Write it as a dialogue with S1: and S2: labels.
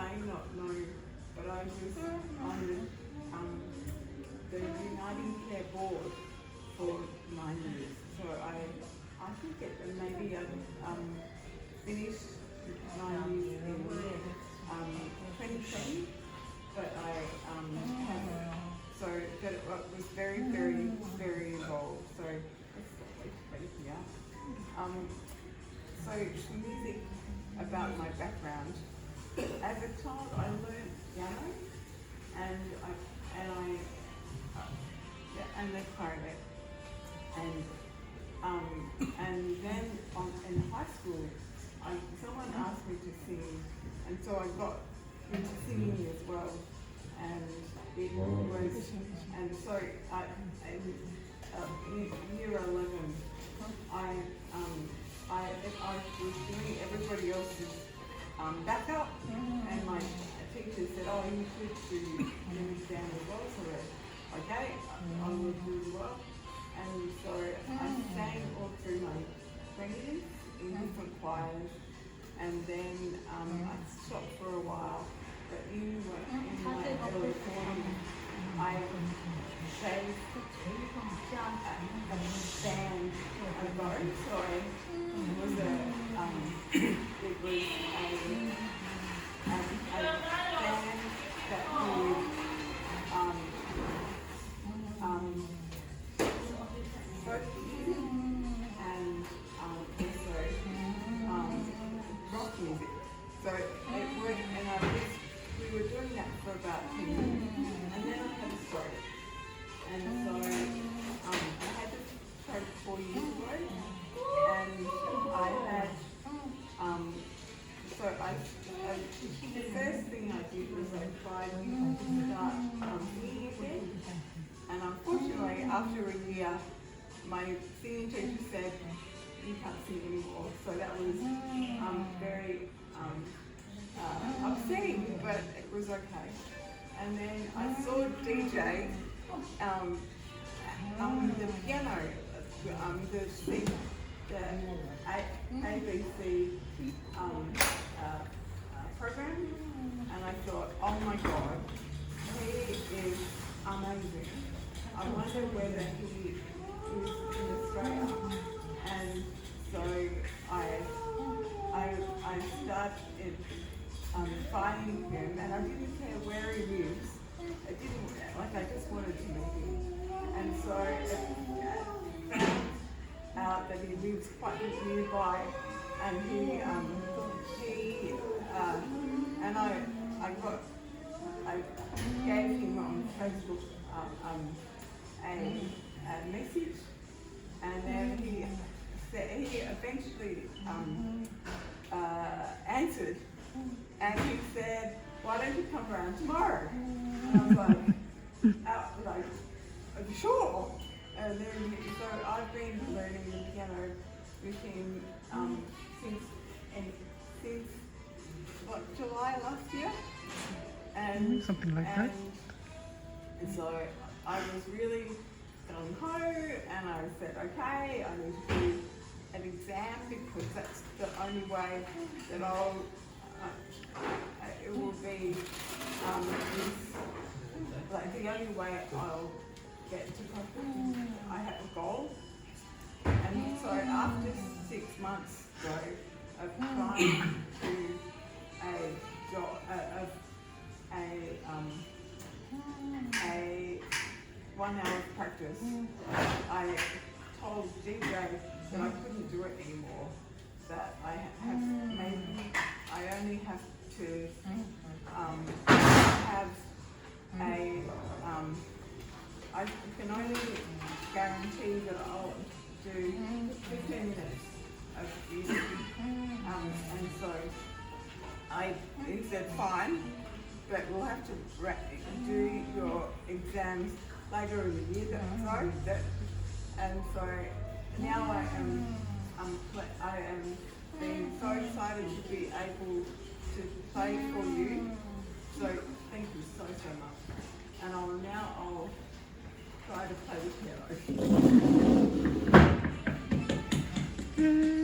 S1: may not know, but I was on the Uniting Care Board for 9 years. So I think it maybe I finished 9 years in 2020, but but it was very, very, very involved. So yeah. So music about my background. As a child, I learned piano and the clarinet, and then in high school, someone asked me to sing, and so I got into singing as well, and it was, and so in year 11, I was doing everybody else's backup, and my teacher said, "Oh, you should do an exam as well." So okay, I will do as well. And so I sang all through my 20s in different choirs, and then I stopped for a while. But in my early 40s, I gave a band a go. So it was a band that would folk music and also rock music. So it worked, and we were doing that for about 10 years, and then I had a stroke, and so I had the stroke 4 years ago, and I had the first thing I did was I tried to start singing again, and unfortunately after a year my singing teacher said, "You can't sing anymore." So that was very upsetting, but it was okay. And then I saw DJ the piano, the ABC program, and I thought, oh my God, he is amazing. I wonder whether he is in Australia. And so I started finding him, and I didn't care where he lives. I just wanted to meet him. And so I found out that he lives quite nearby, and I gave him on Facebook a message, and then he eventually answered, and he said, "Why don't you come around tomorrow?" And I was like, "Are you sure?" And then so I've been learning the piano with him since July last year, and
S2: something like that.
S1: And so I was really gung ho, and I said, okay, I need to do an exam because that's the only way that it will be the only way I'll get to competition. I have a goal, and so after 6 months of trying to do a 1 hour practice, I told DJ that I couldn't do it anymore. That I only have to have I can only guarantee that I'll do 15 minutes of music, and so he said fine, but we'll have to do your exams later in the year. And so now I am being so excited to be able to play for you. So thank you so much. And I'll try to play the piano.